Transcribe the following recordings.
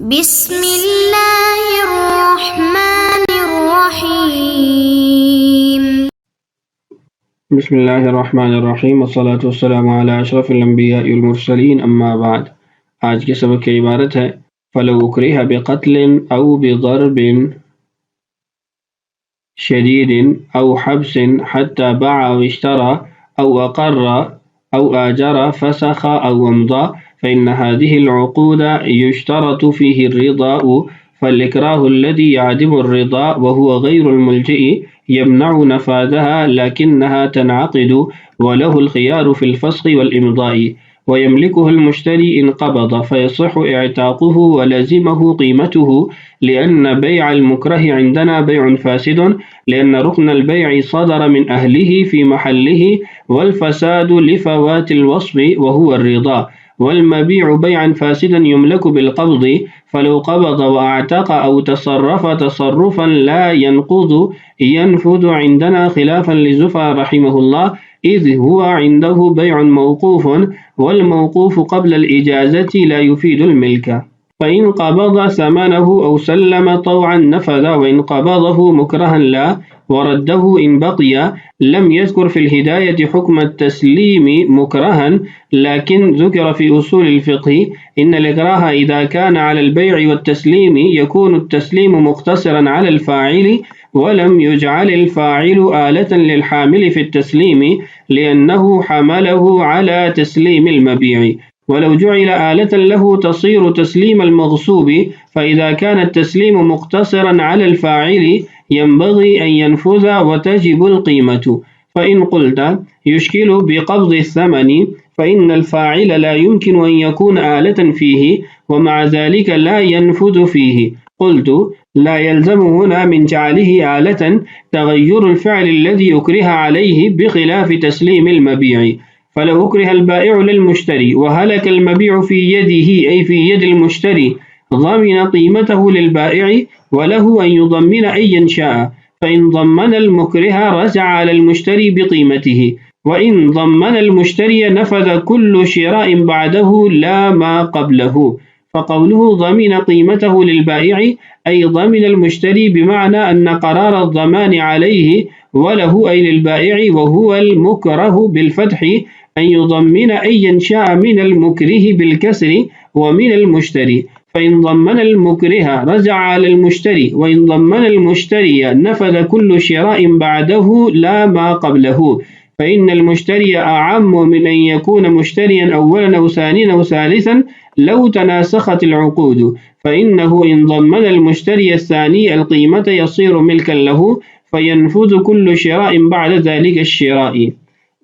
بسم اللہ الرحمن الرحیم بسم اللہ الرحمن الرحیم والصلاة والسلام علی اشرف الانبیاء والمرسلین اما بعد۔ آج کے سبق کی عبارت ہے فَلَوْ أُكْرِهَ بِقَتْلٍ أَوْ بِضَرْبٍ شَدِيدٍ أَوْ حَبْسٍ حَتَّى بَاعَ أَوْ اشْتَرَى أَوْ أَقَرَّ أَوْ آجَرَ فَسَخَ أَوْ أَمْضَى فإن هذه العقود يشترط فيه الرضا فالإكراه الذي يعدم الرضا وهو غير الملجئ يمنع نفاذها لكنها تنعقد وله الخيار في الفسخ والإمضاء ويملكه المشتري إن قبض فيصح اعتاقه ولزمه قيمته لأن بيع المكره عندنا بيع فاسد لأن ركن البيع صدر من أهله في محله والفساد لفوات الوصف وهو الرضا والمبيع بيعا فاسدا يملك بالقبض فلو قبض واعتق أو تصرف تصرفا لا ينفذ عندنا خلافا لزفا رحمه الله إذ هو عنده بيع موقوف والموقوف قبل الإجازة لا يفيد الملك فإن قبض ثمنه أو سلم طوعا نفذ وإن قبضه مكرها لا ورده إن بقي لم يذكر في الهداية حكم التسليم مكرها لكن ذكر في أصول الفقه إن الإكراه إذا كان على البيع والتسليم يكون التسليم مقتصرا على الفاعل ولم يجعل الفاعل آلة للحامل في التسليم لأنه حمله على تسليم المبيع ولو جعل آلة له تصير تسليم المغصوب فإذا كان التسليم مقتصرا على الفاعل ينبغي أن ينفذ وتجب القيمة فإن قلت يشكل بقبض الثمن فإن الفاعل لا يمكن أن يكون آلة فيه ومع ذلك لا ينفذ فيه قلت لا يلزم هنا من جعله آلة تغير الفعل الذي أكره عليه بخلاف تسليم المبيع فلو أكره البائع للمشتري وهلك المبيع في يده أي في يد المشتري ضمن قيمته للبائع وله أن يضمن أيا شاء فإن ضمن المكره رجع على المشتري بقيمته وإن ضمن المشتري نفذ كل شراء بعده لا ما قبله فقوله ضمن قيمته للبائع أي ضمن المشتري بمعنى أن قرار الضمان عليه وله أي للبائع وهو المكره بالفتح أن يضمن أيا شاء من المكره بالكسر ومن المشتري فإن ضمن المكره رجع على المشتري وإن ضمن المشتري نفذ كل شراء بعده لا ما قبله فإن المشتري أعم من أن يكون مشتريا أولا أو ثانيا أو ثالثا لو تناسخت العقود فإنه إن ضمن المشتري الثاني القيمة يصير ملكا له فينفذ كل شراء بعد ذلك الشراء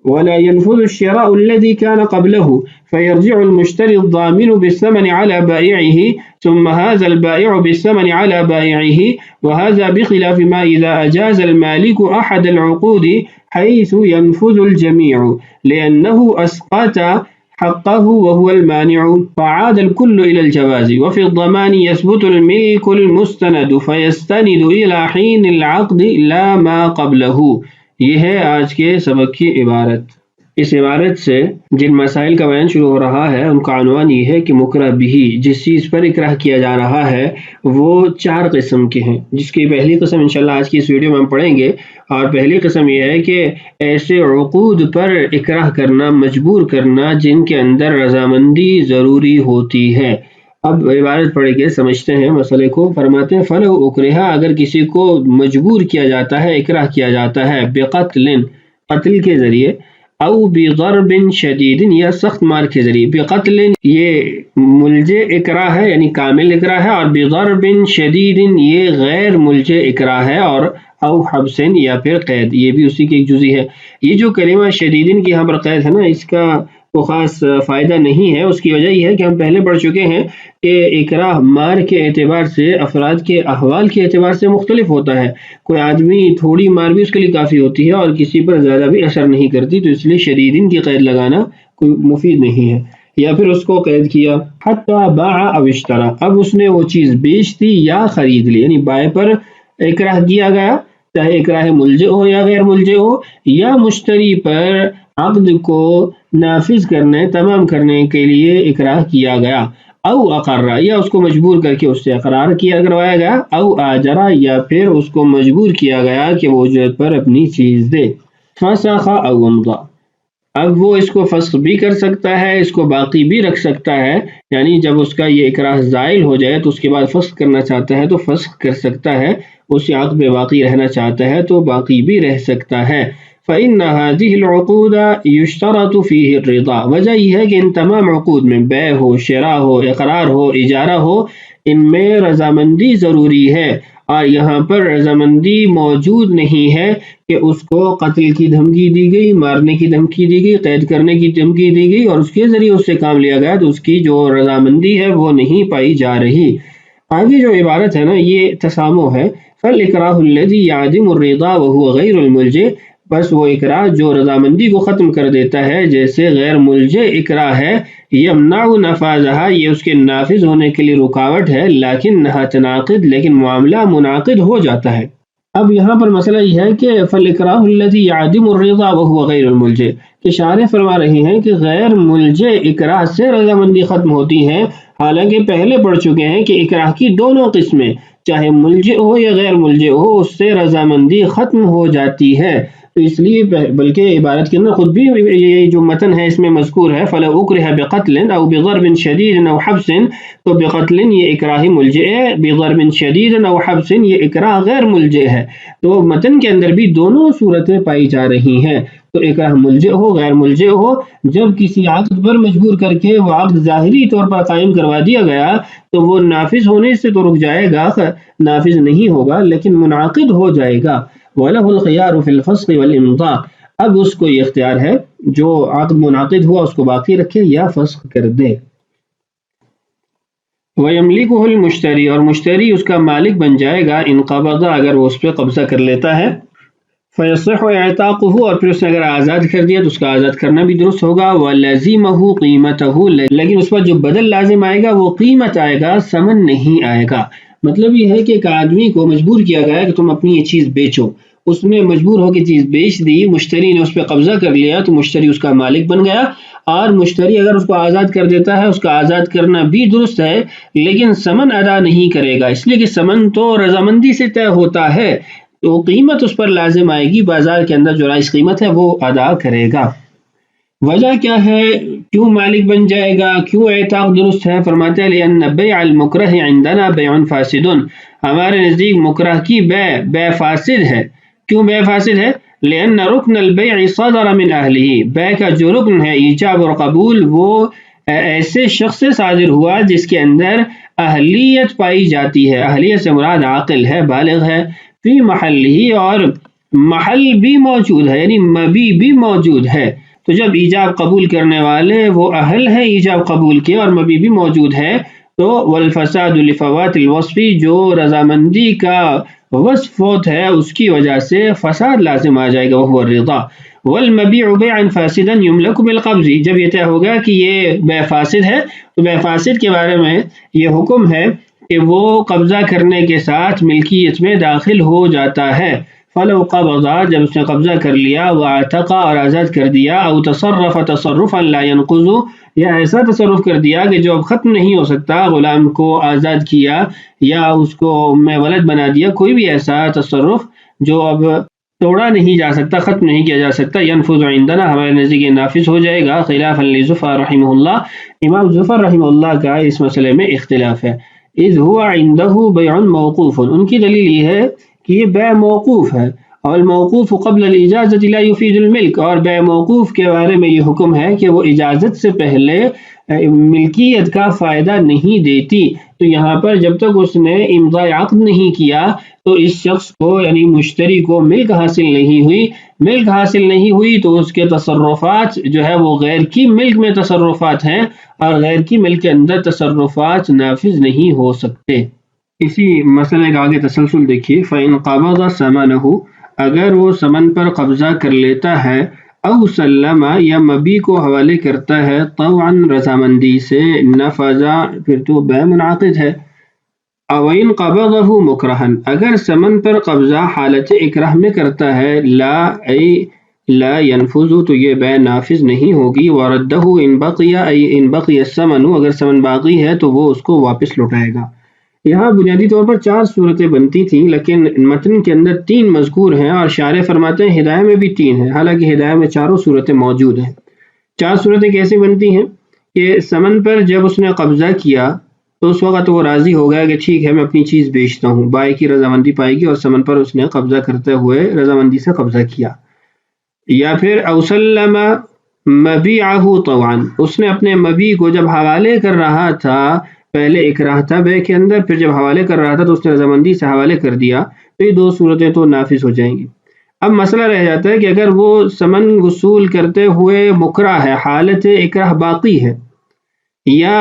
ولا ينفذ الشراء الذي كان قبله فيرجع المشتري الضامن بالثمن على بائعه ثم هذا البائع بالثمن على بائعه وهذا بخلاف ما إذا أجاز المالك أحد العقود حيث ينفذ الجميع لأنه أسقط حقه وهو المانع فعاد الكل إلى الجواز وفي الضمان يثبت الملك المستند فيستند إلى حين العقد لا ما قبله۔ یہ ہے آج کے سبق کی عبارت۔ اس عبارت سے جن مسائل کا بیان شروع ہو رہا ہے ان کا عنوان یہ ہے کہ مکرہ بہی جس چیز پر اکراہ کیا جا رہا ہے وہ 4 قسم کے ہیں، جس کی پہلی قسم انشاءاللہ آج کی اس ویڈیو میں ہم پڑھیں گے۔ اور پہلی قسم یہ ہے کہ ایسے عقود پر اکراہ کرنا، مجبور کرنا جن کے اندر رضامندی ضروری ہوتی ہے۔ اب عبارت پڑھ کے سمجھتے ہیں مسئلے کو۔ فرماتے ہیں فَلَوْ أُكْرِهَ اگر کسی کو مجبور کیا جاتا ہے، اکراہ کیا جاتا ہے، بقتل قتل کے ذریعے، او بضرب شدید یا سخت مار کے ذریعے۔ بقتل یہ ملجے اکراہ ہے یعنی کامل اکراہ ہے، اور بضرب شدید یہ غیر ملجے اکراہ ہے، اور او حبس یا پھر قید، یہ بھی اسی کی ایک جزئی ہے۔ یہ جو کلمہ شدیدن کی یہاں پر قید ہے نا، اس کا کو خاص فائدہ نہیں ہے۔ اس کی وجہ یہ ہے کہ ہم پہلے پڑھ چکے ہیں کہ اکراہ مار کے اعتبار سے افراد کے احوال کے اعتبار سے مختلف ہوتا ہے۔ کوئی آدمی تھوڑی مار بھی اس کے لیے کافی ہوتی ہے اور کسی پر زیادہ بھی اثر نہیں کرتی، تو اس لیے شدیدن کی قید لگانا کوئی مفید نہیں ہے۔ یا پھر اس کو قید کیا حتی باع او اشترى، اب اس نے وہ چیز بیچ دی یا خرید لی، یعنی بائع پر اکراہ کیا گیا، چاہے اکراہ ملجے ہو یا غیر ملجے ہو، یا مشتری پر عقد کو نافذ کرنے تمام کرنے کے لیے اکراہ کیا گیا۔ او اقرہ یا اس کو مجبور کر کے اس سے اقرار کیا کروایا گیا، او آجرا یا پھر اس کو مجبور کیا گیا کہ وہ اجرت پر اپنی چیز دے، فسخ او امضى، اب وہ اس کو فسخ بھی کر سکتا ہے، اس کو باقی بھی رکھ سکتا ہے، یعنی جب اس کا یہ اکراہ زائل ہو جائے تو اس کے بعد فسخ کرنا چاہتا ہے تو فسخ کر سکتا ہے، اس عقد میں باقی رہنا چاہتا ہے تو باقی بھی رہ سکتا ہے۔ فإن هذه العقود يشترط فيه الرضا، وجہ یہ ہے کہ ان تمام عقود میں، بیع ہو، شراء ہو، اقرار ہو، اجارہ ہو، ان میں رضامندی ضروری ہے، اور یہاں پر رضامندی موجود نہیں ہے کہ اس کو قتل کی دھمکی دی گئی، مارنے کی دھمکی دی گئی، قید کرنے کی دھمکی دی گئی اور اس کے ذریعے اس سے کام لیا گیا، تو اس کی جو رضامندی ہے وہ نہیں پائی جا رہی۔ آگے جو عبارت ہے نا یہ تسامح ہے، فالإكراه الذي يعدم الرضا وهو غیر الملجئ، بس وہ اکراہ جو رضامندی کو ختم کر دیتا ہے جیسے غیر ملجئ اکراہ ہے، یمنع نفاذها، یہ اس کے نافذ ہونے کے لیے رکاوٹ ہے، لیکنها تناقض، لیکن معاملہ منعقد ہو جاتا ہے۔ اب یہاں پر مسئلہ یہ ہے کہ فالإكراه الذي يعدم الرضا وهو غیر الملجئ، کہ شارح فرما رہے ہیں کہ غیر ملجئ اکراہ سے رضامندی ختم ہوتی ہے، حالانکہ پہلے پڑھ چکے ہیں کہ اکراہ کی دونوں قسمیں، چاہے ملجئ ہو یا غیر ملجئ ہو، اس سے رضامندی ختم ہو جاتی ہے، تو اس لیے بلکہ عبارت کے اندر خود بھی یہ جو متن ہے اس میں مذکور ہے فَلَوْ أُكْرِهَ بِقَتْلٍ أَوْ بِضَرْبٍ شَدِيدٍ أَوْ حَبْسٍ، تو بقتل یہ اکراہ ملجئ ہے، بِضَرْبٍ شَدِيدٍ أَوْ حَبْسٍ یہ اکراہ غیر ملجئ ہے، تو متن کے اندر بھی دونوں صورتیں پائی جا رہی ہیں، تو اکراہ ملجئ ہو غیر ملجئ ہو، جب کسی عقد پر مجبور کر کے وہ عقد ظاہری طور پر قائم کروا دیا گیا تو وہ نافذ ہونے سے تو رک جائے گا، نافذ نہیں ہوگا لیکن منعقد ہو جائے گا۔ وَلَهُ الْخِيَارُ فِي الْفَسْخِ وَالْإِمْضَاءِ، اب اس کو یہ اختیار ہے جو عقد منعقد ہوا اس کو باقی رکھے یا فسخ کر دے۔ وَيَمْلِكُهُ الْمُشْتَرِي، اور مشتری اس کا مالک بن جائے گا، ان قبضہ اگر وہ اس پہ قبضہ کر لیتا ہے، فَيَصِحُ اعْتَاقُهُ، اور پھر اس نے اگر آزاد کر دیا تو اس کا آزاد کرنا بھی درست ہوگا، وَلَزِمَهُ قِيمَتَهُ، لیکن اس پر جو بدل لازم آئے گا وہ قیمت آئے گا، ثمن نہیں آئے گا۔ مطلب یہ ہے کہ ایک آدمی کو مجبور کیا گیا کہ تم اپنی یہ چیز بیچو، اس نے مجبور ہو کے چیز بیچ دی، مشتری نے اس پہ قبضہ کر لیا تو مشتری اس کا مالک بن گیا، اور مشتری اگر اس کو آزاد کر دیتا ہے اس کا آزاد کرنا بھی درست ہے لیکن ثمن ادا نہیں کرے گا، اس لیے کہ ثمن تو رضامندی سے طے ہوتا ہے، تو قیمت اس پر لازم آئے گی، بازار کے اندر جو رائج قیمت ہے وہ ادا کرے گا۔ وجہ کیا ہے کیوں مالک بن جائے گا، کیوں اعتاق درست ہے؟ فرماتے ہیں لأن بیع المکرہ عندنا بیع فاسد، ہمارے نزدیک مکرہ کی بیع فاسد ہے۔ کیوں بیع فاسد ہے؟ لأن رکن البیع صدر من اہلہ، بیع کا جو رکن ہے ایجاب اور قبول وہ ایسے شخص سے صادر ہوا جس کے اندر اہلیت پائی جاتی ہے، اہلیت سے مراد عاقل ہے، بالغ ہے، فی محل ہی، اور محل بھی موجود ہے یعنی مبی بھی موجود ہے، تو جب ایجاب قبول کرنے والے وہ اہل ہے ایجاب قبول کے اور مبی بھی موجود ہے تو والفساد لفوات الوصف، جو رضامندی کا وصف فوت ہے اس کی وجہ سے فساد لازم آ جائے گا، وہ الرضا، والمبیع بیعا فاسدا یملک بالقبض، جب یہ طے ہوگا کہ یہ بیع فاسد ہے تو بیع فاسد کے بارے میں یہ حکم ہے کہ وہ قبضہ کرنے کے ساتھ ملکیت میں داخل ہو جاتا ہے۔ فلو قبضہ، جب اس نے قبضہ کر لیا، واعتق، اور آزاد کر دیا، او تصرف تصرفا لا ينقض، یا ایسا تصرف کر دیا کہ جو اب ختم نہیں ہو سکتا، غلام کو آزاد کیا یا اس کو میں ولد بنا دیا، کوئی بھی ایسا تصرف جو اب توڑا نہیں جا سکتا، ختم نہیں کیا جا سکتا، ينفذ عندنا، ہمارے نزدیک نافذ ہو جائے گا، خلافا لزفر رحمہ اللہ، امام زفر رحمہ اللہ کا اس مسئلے میں اختلاف ہے، اذ هو عنده بیع موقوف، ان کی دلیل یہ ہے کہ یہ بیع موقوف ہے، اور الموقوف قبل الاجازت لا يفید الملک، اور بیع موقوف کے بارے میں یہ حکم ہے کہ وہ اجازت سے پہلے ملکیت کا فائدہ نہیں دیتی، تو یہاں پر جب تک اس نے امضاء عقد نہیں کیا تو اس شخص کو یعنی مشتری کو ملک حاصل نہیں ہوئی، ملک حاصل نہیں ہوئی تو اس کے تصرفات جو ہے وہ غیر کی ملک میں تصرفات ہیں، اور غیر کی ملک کے اندر تصرفات نافذ نہیں ہو سکتے۔ اسی مسئلے کا آگے تسلسل دیکھیے، فَإِنْ قَبَضَ ثَمَنَهُ، اگر وہ ثمن پر قبضہ کر لیتا ہے، او سلم، یا مبی کو حوالے کرتا ہے، طوعا رضامندی سے، نفذا، پھر تو بیع منعقد ہے، اوین قبضہ مکرہن، اگر ثمن پر قبضہ حالت اکراہ میں کرتا ہے، لا ای لا ينفذ تو یہ بے نافذ نہیں ہوگی، وردہ ان بقی ان بقی الثمن اگر ثمن باقی ہے تو وہ اس کو واپس لوٹائے گا۔ یہاں بنیادی طور پر 4 صورتیں بنتی تھیں، لیکن متن کے اندر 3 مذکور ہیں اور شارح فرماتے ہیں ہدایہ میں بھی 3 ہیں، حالانکہ ہدایہ میں 4 صورتیں موجود ہیں۔ 4 صورتیں کیسے بنتی ہیں کہ ثمن پر جب اس نے قبضہ کیا تو اس وقت وہ راضی ہو گیا کہ ٹھیک ہے میں اپنی چیز بیچتا ہوں، بائی کی رضامندی پائے گی اور ثمن پر اس نے قبضہ کرتے ہوئے رضامندی سے قبضہ کیا۔ یا پھر اوسلم مبیعہ طوعا، اس نے اپنے مبیع کو جب حوالے کر رہا تھا، پہلے اکراہ تھا بے کے اندر، پھر جب حوالے کر رہا تھا تو اس نے رضامندی سے حوالے کر دیا، تو یہ 2 صورتیں تو نافذ ہو جائیں گی۔ اب مسئلہ رہ جاتا ہے کہ اگر وہ ثمن وصول کرتے ہوئے مکرہ ہے، حالت اکراہ باقی ہے، یا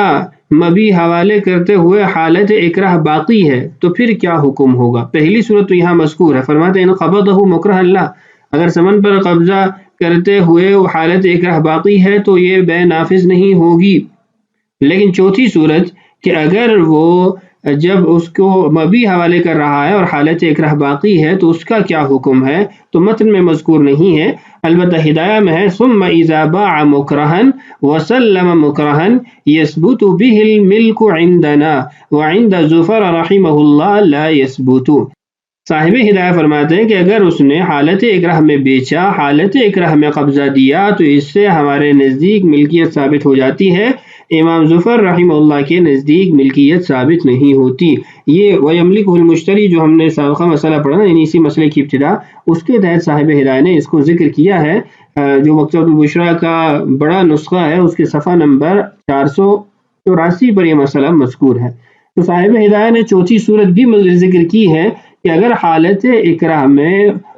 مبیع حوالے کرتے ہوئے حالت اکراہ باقی ہے، تو پھر کیا حکم ہوگا؟ پہلی صورت تو یہاں مذکور ہے، فرماتے ہیں ان قبضہ مکرہ اللہ، اگر ثمن پر قبضہ کرتے ہوئے حالت اکراہ باقی ہے تو یہ بے نافذ نہیں ہوگی۔ لیکن چوتھی صورت کہ اگر وہ جب اس کو مبیع حوالے کر رہا ہے اور حالت اکراہ باقی ہے تو اس کا کیا حکم ہے، تو متن میں مذکور نہیں ہے، البتہ ہدایہ میں ہے ثم اذا باع مکرہن وسلم مکرہن یثبت به الملک عندنا وعند زفر رحمہ اللہ لا یثبت۔ صاحب ہدایہ فرماتے ہیں کہ اگر اس نے حالت اکراہ میں بیچا، حالت اکراہ میں قبضہ دیا تو اس سے ہمارے نزدیک ملکیت ثابت ہو جاتی ہے، امام ظفر رحمہ اللہ کے نزدیک ملکیت ثابت نہیں ہوتی۔ یہ وَيَمْلِكُهُ الْمُشْتَرِي جو ہم نے سابقہ مسئلہ پڑھا نا، یعنی اسی مسئلے کی ابتدا، اس کے تحت صاحب ہدایہ نے اس کو ذکر کیا ہے، جو مکتبۃ البشریٰ کا بڑا نسخہ ہے اس کے صفحہ نمبر 484 پر یہ مسئلہ مذکور ہے۔ تو صاحب ہدایہ نے چوتھی صورت بھی ذکر کی ہے کہ اگر حالت اکراہ میں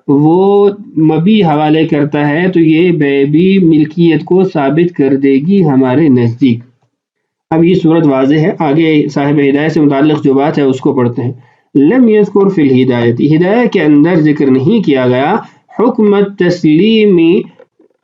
وہ مبیع حوالے کرتا ہے تو یہ بے بھی ملکیت کو ثابت کر دے گی ہمارے نزدیک۔ اب یہ صورت واضح ہے، آگے صاحب ہدایہ سے متعلق جو بات ہے اس کو پڑھتے ہیں۔ لم یذکر فی الہدایت، ہدایہ کے اندر ذکر نہیں کیا گیا حکم تسلیمی،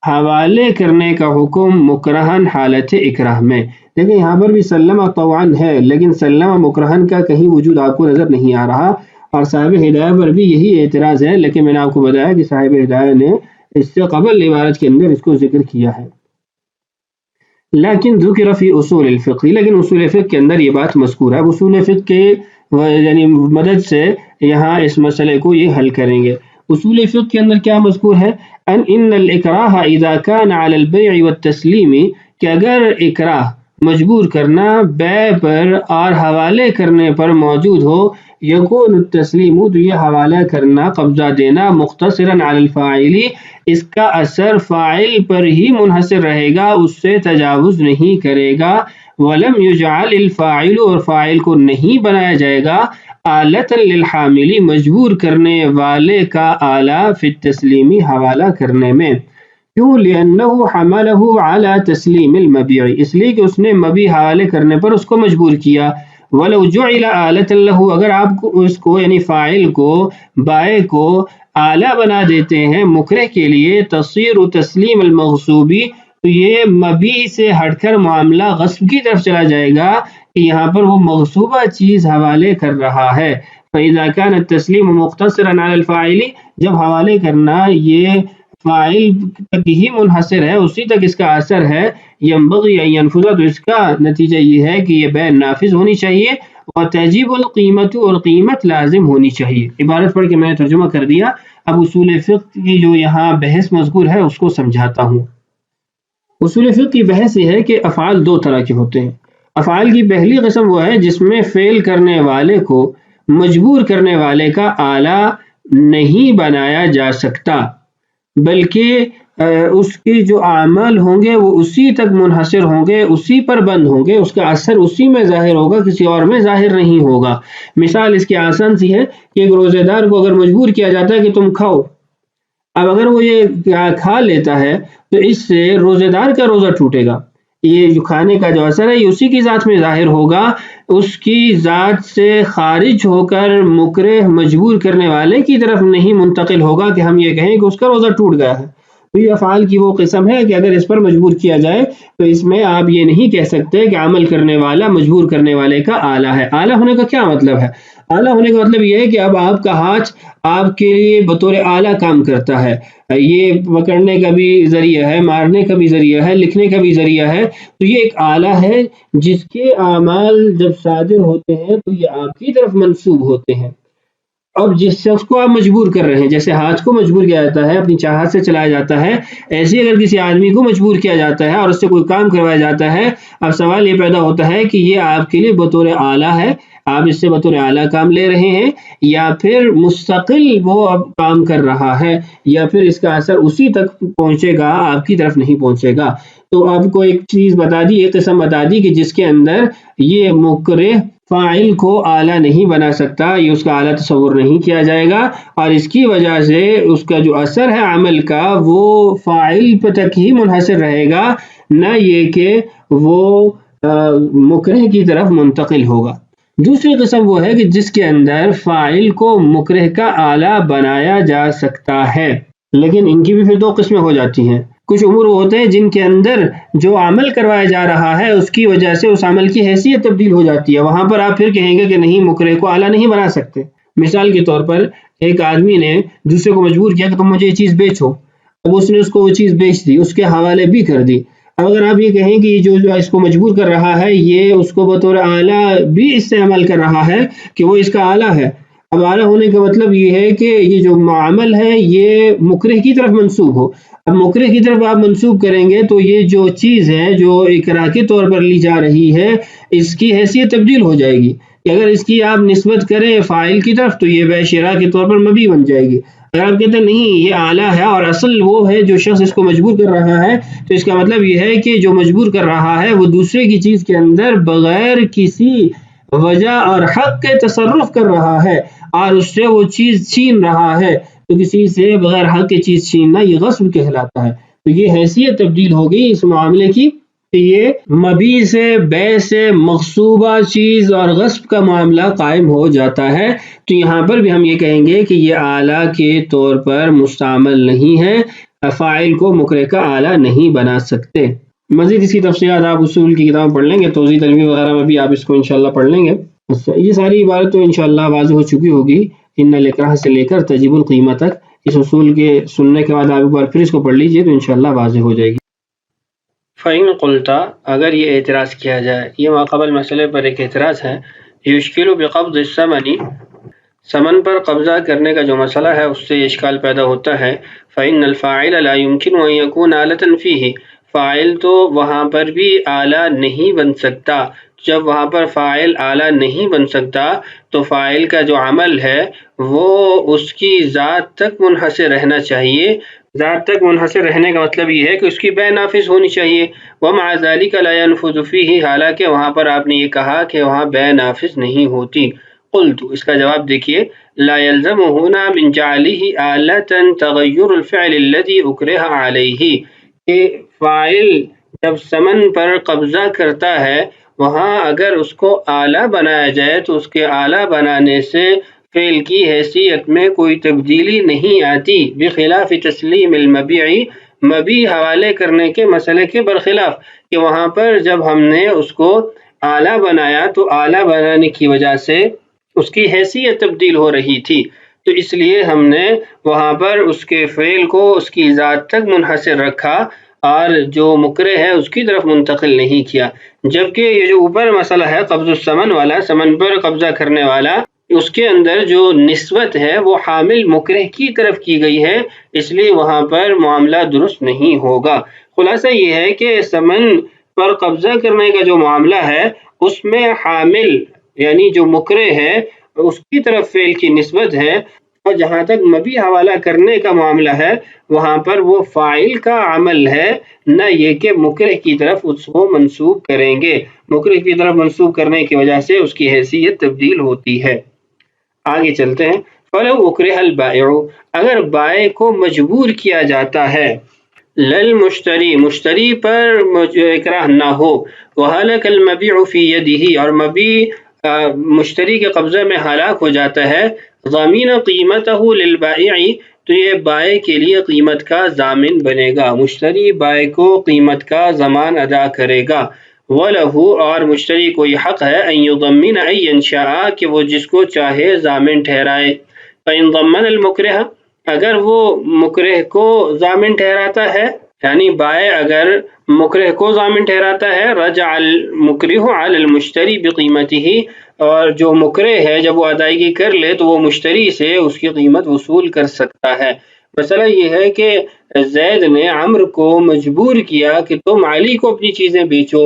حوالے کرنے کا حکم مکرہن حالت اکراہ میں۔ دیکھیں یہاں پر بھی سلم طوعاً ہے، لیکن سلم مکرہن کا کہیں وجود آپ کو نظر نہیں آ رہا، اور صاحب ہدایہ پر بھی یہی اعتراض ہے، لیکن میں نے آپ کو بتایا کہ صاحب ہدایہ نے اس سے قبل عبارت کے اندر اس کو ذکر کیا ہے۔ لیکن ذکر فی اصول الفقہ، لیکن اصول فقہ کے اندر یہ بات مذکور ہے۔ اب اصول فقہ کے یعنی مدد سے یہاں اس مسئلے کو یہ حل کریں گے۔ اصول فقہ کے اندر کیا مذکور ہے؟ ان الاکراہ اذا کان علی البیع والتسلیم، کہ اگر اکراہ مجبور کرنا بے پر اور حوالے کرنے پر موجود ہو، یکون التسلیم تو یہ حوالہ کرنا، قبضہ دینا، مختصرا علی الفاعل، اس کا اثر فاعل پر ہی منحصر رہے گا، اس سے تجاوز نہیں کرے گا، ولم یجعل الفاعل اور فاعل کو نہیں بنایا جائے گا، آلۃ للحامل مجبور کرنے والے کا آلہ فی التسلیم حوالہ کرنے میں۔ کیوں؟ لأنه حمله على تسلیم المبیع، اس لیے کہ اس نے مبیع حوالے کرنے پر اس کو مجبور کیا۔ ولو جعل آلۃ له، اگر آپ کو اس کو یعنی فاعل کو، بائع کو آلہ بنا دیتے ہیں مکرہ کے لیے، تصیر تسلیم المغصوبی، تو یہ مبیع سے ہٹ کر معاملہ غصب کی طرف چلا جائے گا کہ یہاں پر وہ مغصوبہ چیز حوالے کر رہا ہے۔ فإذا كان التسلیم مقتصرا على الفاعل، جب حوالے کرنا یہ فاعل تک ہی منحصر ہے، اسی تک اس کا اثر ہے، ينبغي ان ينفذ، تو اس کا نتیجہ یہ ہے کہ یہ بے نافذ ہونی چاہیے، اور تجب القیمت، اور قیمت لازم ہونی چاہیے۔ عبارت پڑھ کے میں نے ترجمہ کر دیا، اب اصول فقہ کی جو یہاں بحث مذکور ہے اس کو سمجھاتا ہوں۔ اصول فقہ کی بحث یہ ہے کہ افعال 2 طرح کے ہوتے ہیں۔ افعال کی پہلی قسم وہ ہے جس میں فعل کرنے والے کو مجبور کرنے والے کا آلہ نہیں بنایا جا سکتا، بلکہ اس کی جو اعمال ہوں گے وہ اسی تک منحصر ہوں گے، اسی پر بند ہوں گے، اس کا اثر اسی میں ظاہر ہوگا، کسی اور میں ظاہر نہیں ہوگا۔ مثال اس کی آسان سی ہے کہ ایک روزے دار کو اگر مجبور کیا جاتا ہے کہ تم کھاؤ، اب اگر وہ یہ کھا لیتا ہے تو اس سے روزے دار کا روزہ ٹوٹے گا، یہ جو کھانے کا جو اثر ہے یہ اسی کی ذات میں ظاہر ہوگا، اس کی ذات سے خارج ہو کر مکرہ مجبور کرنے والے کی طرف نہیں منتقل ہوگا کہ ہم یہ کہیں کہ اس کا روزہ ٹوٹ گیا ہے۔ تو یہ افعال کی وہ قسم ہے کہ اگر اس پر مجبور کیا جائے تو اس میں آپ یہ نہیں کہہ سکتے کہ عمل کرنے والا مجبور کرنے والے کا آلہ ہے۔ آلہ ہونے کا کیا مطلب ہے؟ آلہ ہونے کا مطلب یہ ہے کہ اب آپ کا ہاتھ آپ کے لیے بطور آلہ کام کرتا ہے، یہ پکڑنے کا بھی ذریعہ ہے، مارنے کا بھی ذریعہ ہے، لکھنے کا بھی ذریعہ ہے، تو یہ ایک آلہ ہے جس کے اعمال جب صادر ہوتے ہیں تو یہ آپ کی طرف منسوب ہوتے ہیں۔ اب جس شخص کو آپ مجبور کر رہے ہیں، جیسے ہاتھ کو مجبور کیا جاتا ہے اپنی چاہت سے چلایا جاتا ہے، ایسے ہی اگر کسی آدمی کو مجبور کیا جاتا ہے اور اس سے کوئی کام کروایا جاتا ہے، اب سوال یہ پیدا ہوتا ہے کہ یہ آپ کے لیے بطور آلہ ہے، آپ اس سے بطور اعلیٰ کام لے رہے ہیں، یا پھر مستقل وہ اب کام کر رہا ہے، یا پھر اس کا اثر اسی تک پہنچے گا، آپ کی طرف نہیں پہنچے گا۔ تو آپ کو ایک چیز بتا دی، ایک قسم بتا دی کہ جس کے اندر یہ مکرہ فاعل کو اعلیٰ نہیں بنا سکتا، یہ اس کا اعلیٰ تصور نہیں کیا جائے گا، اور اس کی وجہ سے اس کا جو اثر ہے عمل کا وہ فاعل پر تک ہی منحصر رہے گا، نہ یہ کہ وہ مکرہ کی طرف منتقل ہوگا۔ دوسری قسم وہ ہے کہ جس کے اندر فاعل کو مکرہ کا اعلیٰ بنایا جا سکتا ہے، لیکن ان کی بھی پھر دو قسمیں ہو جاتی ہیں۔ کچھ امور وہ ہوتے ہیں جن کے اندر جو عمل کروایا جا رہا ہے اس کی وجہ سے اس عمل کی حیثیت تبدیل ہو جاتی ہے، وہاں پر آپ پھر کہیں گے کہ نہیں، مکرہ کو اعلیٰ نہیں بنا سکتے۔ مثال کے طور پر ایک آدمی نے دوسرے کو مجبور کیا کہ تم مجھے یہ چیز بیچو، اب اس نے اس کو وہ چیز بیچ دی، اس کے حوالے بھی کر دی۔ اب اگر آپ یہ کہیں کہ جو اس کو مجبور کر رہا ہے یہ اس کو بطور اعلیٰ بھی اس سے عمل کر رہا ہے کہ وہ اس کا اعلیٰ ہے، اب اعلیٰ ہونے کا مطلب یہ ہے کہ یہ جو عمل ہے یہ مکرہ کی طرف منسوب ہو۔ اب مکرہ کی طرف آپ منسوب کریں گے تو یہ جو چیز ہے جو اکراہ کے طور پر لی جا رہی ہے اس کی حیثیت تبدیل ہو جائے گی، کہ اگر اس کی آپ نسبت کریں فاعل کی طرف تو یہ بے شرا کے طور پر مبی بن جائے گی۔ اگر آپ کہتے ہیں نہیں یہ اعلیٰ ہے اور اصل وہ ہے جو شخص اس کو مجبور کر رہا ہے، تو اس کا مطلب یہ ہے کہ جو مجبور کر رہا ہے وہ دوسرے کی چیز کے اندر بغیر کسی وجہ اور حق کے تصرف کر رہا ہے اور اس سے وہ چیز چھین رہا ہے، تو کسی سے بغیر حق کی چیز چھیننا یہ غصب کہلاتا ہے۔ تو یہ حیثیت تبدیل ہو گئی اس معاملے کی کہ یہ مبی سے، بے سے، مغصوبہ چیز اور غصب کا معاملہ قائم ہو جاتا ہے۔ تو یہاں پر بھی ہم یہ کہیں گے کہ یہ اعلیٰ کے طور پر مستعمل نہیں ہے، فاعل کو مکرہ کا اعلیٰ نہیں بنا سکتے۔ مزید اس کی تفصیلات آپ اصول کی کتاب پڑھ لیں گے، توضیح تنویر وغیرہ میں بھی آپ اس کو انشاءاللہ پڑھ لیں گے۔ یہ ساری عبارت تو انشاءاللہ واضح ہو چکی ہوگی، ان الاکراہ سے لے کر تجب القیمہ تک۔ اس اصول کے سننے کے بعد آپ ایک بار پھر اس کو پڑھ لیجئے تو انشاءاللہ واضح ہو جائے گی۔ فَإِن قُلْتَ، اگر یہ اعتراض کیا جائے، یہ ماقبل مسئلے پر ایک اعتراض ہے، یشکل بقبض الثمن، ثمن پر قبضہ کرنے کا جو مسئلہ ہے اس سے اشکال پیدا ہوتا ہے۔ فَإِنَّ الْفَاعِلَ لَا يُمْكِنُ أَن يَكُونَ آلَةً فِيهِ، فاعل تو وہاں پر بھی اعلیٰ نہیں بن سکتا۔ جب وہاں پر فاعل اعلیٰ نہیں بن سکتا تو فاعل کا جو عمل ہے وہ اس کی ذات تک منحصر رہنا چاہیے۔ ذات تک منحصر رہنے کا مطلب یہ ہے کہ اس کی بے نافذ ہونی چاہیے۔ وَمَعَ ذَلِكَ لَا يَنْفُذُ فِيهِ، حالانکہ وہاں پر آپ نے یہ کہا کہ وہاں بے نافذ نہیں ہوتی۔ قلت، اس کا جواب دیکھیے، لا يلزم هنا من جعله آلة تغیر الفعل الذي اکرہ علیہ، کہ فاعل جب ثمن پر قبضہ کرتا ہے وہاں اگر اس کو اعلیٰ بنایا جائے تو اس کے اعلیٰ بنانے سے فعل کی حیثیت میں کوئی تبدیلی نہیں آتی، بخلاف تسلیم المبیع، مبی حوالے کرنے کے مسئلے کے برخلاف، کہ وہاں پر جب ہم نے اس کو اعلیٰ بنایا تو اعلیٰ بنانے کی وجہ سے اس کی حیثیت تبدیل ہو رہی تھی، تو اس لیے ہم نے وہاں پر اس کے فعل کو اس کی ذات تک منحصر رکھا اور جو مکرہ ہے اس کی طرف منتقل نہیں کیا۔ جبکہ یہ جو اوپر مسئلہ ہے قبض الثمن والا، ثمن پر قبضہ کرنے والا، اس کے اندر جو نسبت ہے وہ حامل مکرہ کی طرف کی گئی ہے، اس لیے وہاں پر معاملہ درست نہیں ہوگا۔ خلاصہ یہ ہے کہ ثمن پر قبضہ کرنے کا جو معاملہ ہے اس میں حامل یعنی جو مکرہ ہے اس کی طرف فعل کی نسبت ہے، اور جہاں تک مبی حوالہ کرنے کا معاملہ ہے وہاں پر وہ فاعل کا عمل ہے، نہ یہ کہ مکرہ کی طرف اس کو منسوب کریں گے۔ مکرہ کی طرف منسوب کرنے کی وجہ سے اس کی حیثیت تبدیل ہوتی ہے۔ آگے چلتے ہیں۔ فَلَوْ أُكْرِهَ الْبَائِعُ، اگر بائع کو مجبور کیا جاتا ہے، للمشتری، مشتری پر اکراہ نہ ہو، وَهَلَكَ الْمَبِيعُ فِي يَدِهِ، اور مبی مشتری کے قبضے میں ہلاک ہو جاتا ہے، ضَمِنَ قِیمَتَهُ لِلْبَائِعِ، تو یہ بائع کے لیے قیمت کا ضامن بنے گا، مشتری بائع کو قیمت کا ضمان ادا کرے گا۔ وَلَهُ اور مشتری کو یہ حق ہے أَن يُضَمِّنَ أَن يَنشَأَ کہ وہ جس کو چاہے ضامن ٹھہرائے۔ فَإِن ضَمَّنَ الْمُكْرِهَ اگر وہ مکرہ کو ضامن ٹھہراتا ہے، یعنی بائع اگر مکرہ کو ضامن ٹھہراتا ہے، رجع المکرہ علی المشتری بقیمتہ اور جو مکرہ ہے جب وہ ادائیگی کر لے تو وہ مشتری سے اس کی قیمت وصول کر سکتا ہے۔ مسئلہ یہ ہے کہ زید نے عمرو کو مجبور کیا کہ تم علی کو اپنی چیزیں بیچو،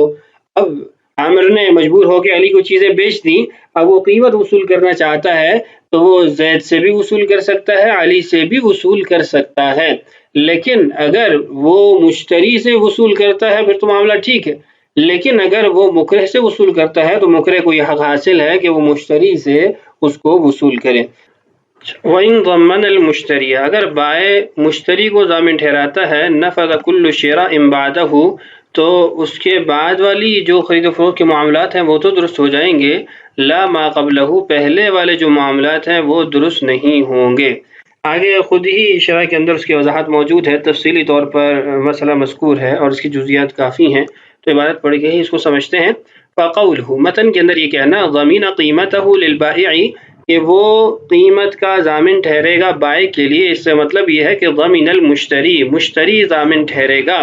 اب عمرو نے مجبور ہو کے علی کو چیزیں بیچ دی، اب وہ قیمت وصول کرنا چاہتا ہے تو وہ زید سے بھی وصول کر سکتا ہے، علی سے بھی وصول کر سکتا ہے، لیکن اگر وہ مشتری سے وصول کرتا ہے پھر تو معاملہ ٹھیک ہے، لیکن اگر وہ مکرہ سے وصول کرتا ہے تو مکرہ کو یہ حق حاصل ہے کہ وہ مشتری سے اس کو وصول کرے۔ وَإِن ضَمَّنَ الْمُشْتَرِيَ اگر بائع مشتری کو ضامن ٹھہراتا ہے، نَفَذَ كُلُّ شِرَاءٍ بَعْدَهُ تو اس کے بعد والی جو خرید و فروخت کے معاملات ہیں وہ تو درست ہو جائیں گے، لا ما قبلہ پہلے والے جو معاملات ہیں وہ درست نہیں ہوں گے۔ آگے خود ہی شرح کے اندر اس کی وضاحت موجود ہے، تفصیلی طور پر مسئلہ مذکور ہے اور اس کی جزیات کافی ہیں، تو عبارت پڑھ کے ہی اس کو سمجھتے ہیں۔ فَقَوْلُهُ متن کے اندر یہ کہنا ضَمِنَ قِیمَتَهُ لِلْبَائِعِ کہ وہ قیمت کا ضامن ٹھہرے گا بائع کے لیے، اس سے مطلب یہ ہے کہ ضَمِنَ الْمُشْتَرِی مشتری ضامن ٹھہرے گا،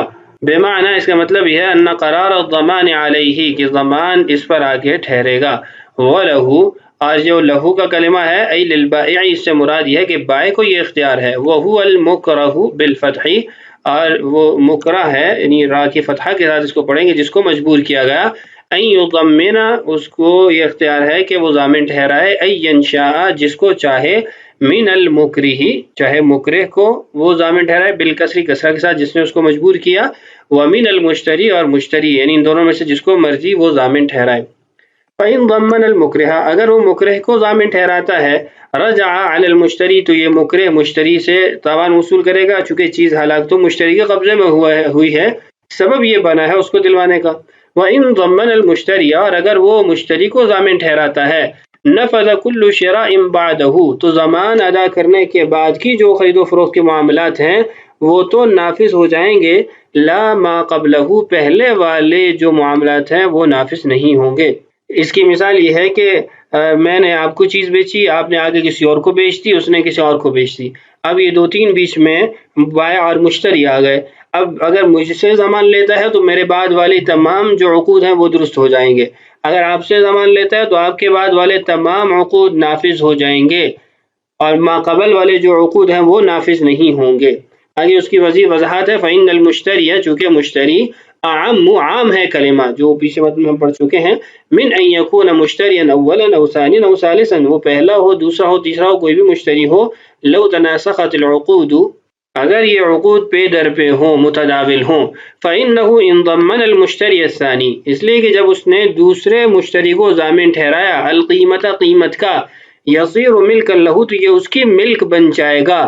بمعنی اس کا مطلب یہ ہے ان قرار الضمان علیہ کہ ضمان اس پر آگے ٹھہرے گا۔ وَلَهُ اور جو لہو کا کلمہ ہے ای للبائع اس سے مراد یہ ہے کہ بائع کو یہ اختیار ہے، وَهُوَ الْمُكْرَهُ بِالْفَتْحِ اور وہ مکرہ ہے یعنی را کی فتحہ کے ساتھ اس کو پڑھیں گے جس کو مجبور کیا گیا، ان یضمن اس کو یہ اختیار ہے کہ وہ ضامن ٹھہرائے، ان ینشاء جس کو چاہے، من المکرہ چاہے مکرہ کو وہ ضامن ٹھہرائے، بالکسری کسرہ کے ساتھ جس نے اس کو مجبور کیا، ومن المشتری اور مشتری یعنی ان دونوں میں سے جس کو مرضی وہ ضامن ٹھہرائے۔ فَإِن ضَمَّنَ الْمُكْرِهَ اگر وہ مکرہ کو ضامن ٹھہراتا ہے، رجع علی المشتری تو یہ مکرہ مشتری سے تاوان وصول کرے گا، چونکہ چیز حالات تو مشتری کے قبضے میں ہوئی ہے، سبب یہ بنا ہے اس کو دلوانے کا۔ وَإِن ضَمَّنَ الْمُشْتَرِيَ اور اگر وہ مشتری کو ضامن ٹھہراتا ہے، نَفَذَ كُلُّ شِرَاءٍ بَعْدَهُ تو ضمان ادا کرنے کے بعد کی جو خرید و فروخت کے معاملات ہیں وہ تو نافذ ہو جائیں گے، لا ما قبلہ پہلے والے جو معاملات ہیں وہ نافذ نہیں ہوں گے۔ اس کی مثال یہ ہے کہ میں نے آپ کو چیز بیچی، آپ نے آگے کسی اور کو بیچ دی، اس نے کسی اور کو بیچ دی، اب یہ دو تین بیچ میں بائع اور مشتری آ گئے، اب اگر مجھ سے ضمان لیتا ہے تو میرے بعد والے تمام جو عقود ہیں وہ درست ہو جائیں گے، اگر آپ سے ضمان لیتا ہے تو آپ کے بعد والے تمام عقود نافذ ہو جائیں گے اور ما قبل والے جو عقود ہیں وہ نافذ نہیں ہوں گے۔ آگے اس کی وضاحت ہے فَإِنَّ الْمُشْتَرِيَ چونکہ مشتری عام ہے کلمہ جو پیچھے متن میں ہم پڑھ چکے ہیں، من ان یکون مشتریا اولا او ثانیا او ثالثا وہ پہلا ہو دوسرا ہو تیسرا ہو کوئی بھی مشتری ہو، لو تناسخت العقود اگر یہ عقود پہ در پہ ہوں متداول ہوں، فإنه ان ضمن المشتری الثانی اس لیے کہ جب اس نے دوسرے مشتری کو ضامن ٹھہرایا، القیمت قیمت کا، یصیر ملکا له تو یہ اس کی ملک بن جائے گا،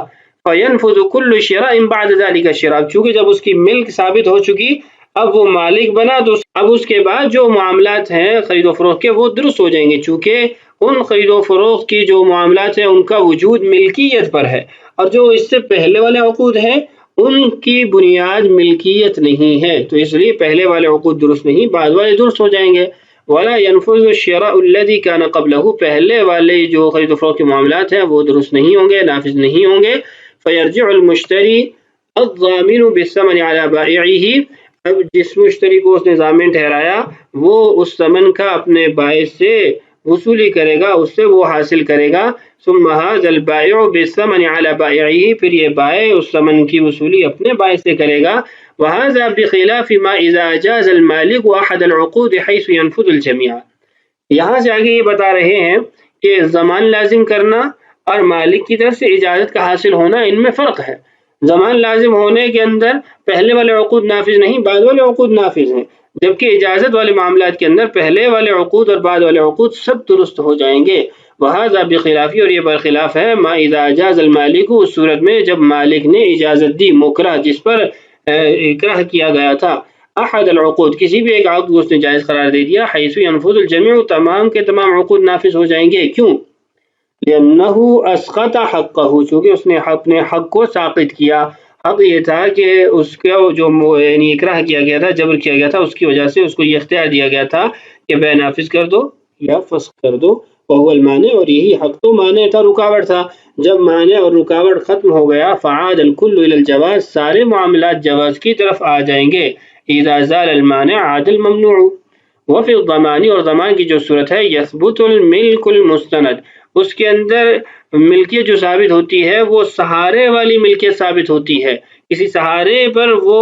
فینفذ کل شراء بعد ذلك شراء چونکہ جب اس کی ملک ثابت ہو چکی اب وہ مالک بنا تو اب اس کے بعد جو معاملات ہیں خرید و فروخت کے وہ درست ہو جائیں گے، چونکہ ان خرید و فروخت کی جو معاملات ہیں ان کا وجود ملکیت پر ہے، اور جو اس سے پہلے والے عقود ہیں ان کی بنیاد ملکیت نہیں ہے، تو اس لیے پہلے والے عقود درست نہیں، بعد والے درست ہو جائیں گے۔ ولا ينفذ الشراء الذي كان قبله پہلے والے جو خرید و فروخت کے معاملات ہیں وہ درست نہیں ہوں گے، نافذ نہیں ہوں گے، فيرجع المشتري الضامن بالثمن على بائعه اب جس مشتری کو اس نے ضامن ٹھہرایا وہ اس ثمن کا اپنے بائع سے وصولی کرے گا، اس سے وہ حاصل کرے گا، ثم هذا البائع بالثمن على بائعه پھر یہ بائع اس ثمن کی وصولی اپنے بائع سے کرے گا، وهذا بخلاف ما اذا اجاز المالك احد العقود حيث ينفذ الجميع یہاں سے آگے یہ بتا رہے ہیں کہ ضمان لازم کرنا اور مالک کی طرف سے اجازت کا حاصل ہونا ان میں فرق ہے۔ ضمان لازم ہونے کے اندر پہلے والے عقود نافذ نہیں، بعد والے عقود نافذ ہیں، جبکہ اجازت والے معاملات کے اندر پہلے والے عقود اور بعد والے عقود سب درست ہو جائیں گے۔ وہذا بخلافی اور یہ برخلاف ہے ما اذا اجاز المالک اس صورت میں جب مالک نے اجازت دی مکرہ جس پر اکراہ کیا گیا تھا، احد العقود کسی بھی ایک عقد کو اس نے جائز قرار دے دیا، حیث ينفذ الجميع تمام کے تمام عقود نافذ ہو جائیں گے، کیوں؟ لأنه اسقط حقه، چونکہ اس نے اپنے حق کو ساقط کیا. حق یہ تھا کہ اس کو جو یعنی اکراہ کیا گیا تھا، جبر کیا گیا تھا، اس کی وجہ سے اس کو یہ اختیار دیا گیا تھا کہ بے نافذ کر دو یا فسخ کر دو. وهو المانع، اور یہی حق تو مانع تھا، رکاوٹ تھا. جب مانع اور رکاوٹ ختم ہو گیا فعاد الکل الى الجواز، سارے معاملات جواز کی طرف آ جائیں گے. اذا زال المانع عاد الممنوع. وفی الضمان، اور ضمان کی جو صورت ہے، یثبت الملک المستند، اس کے اندر ملکیت جو ثابت ہوتی ہے وہ سہارے والی ملکیت ثابت ہوتی ہے. کسی سہارے پر وہ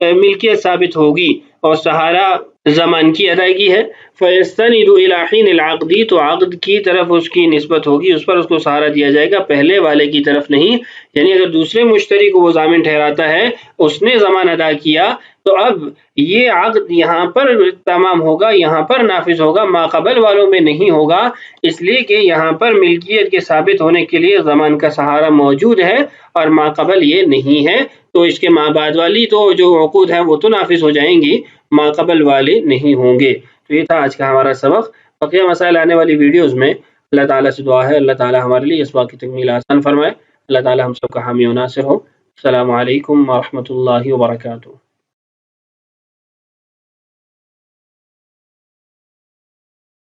ملکیت ثابت ہوگی، اور سہارا ضمان کی ادائیگی ہے. فیستند الی حین العقد، تو عقد کی طرف اس کی نسبت ہوگی، اس پر اس کو سہارا دیا جائے گا، پہلے والے کی طرف نہیں. یعنی اگر دوسرے مشتری کو وہ ضامن ٹھہراتا ہے، اس نے ضمان ادا کیا، تو اب یہ عقد یہاں پر تمام ہوگا، یہاں پر نافذ ہوگا، ما قبل والوں میں نہیں ہوگا، اس لیے کہ یہاں پر ملکیت کے ثابت ہونے کے لیے ضمان کا سہارا موجود ہے، اور ما قبل یہ نہیں ہے. تو اس کے ما بعد والی تو جو عقود ہیں وہ تو نافذ ہو جائیں گی، ما قبل والے نہیں ہوں گے. تو یہ تھا آج کا ہمارا سبق. بقیہ مسائل آنے والی ویڈیوز میں. اللہ تعالیٰ سے دعا ہے اللہ تعالیٰ ہمارے لیے اس بات کی تکمیل آسان فرمائے. اللہ تعالیٰ ہم سب کا حامی و ناصر ہو. السلام علیکم ورحمۃ اللہ وبرکاتہ.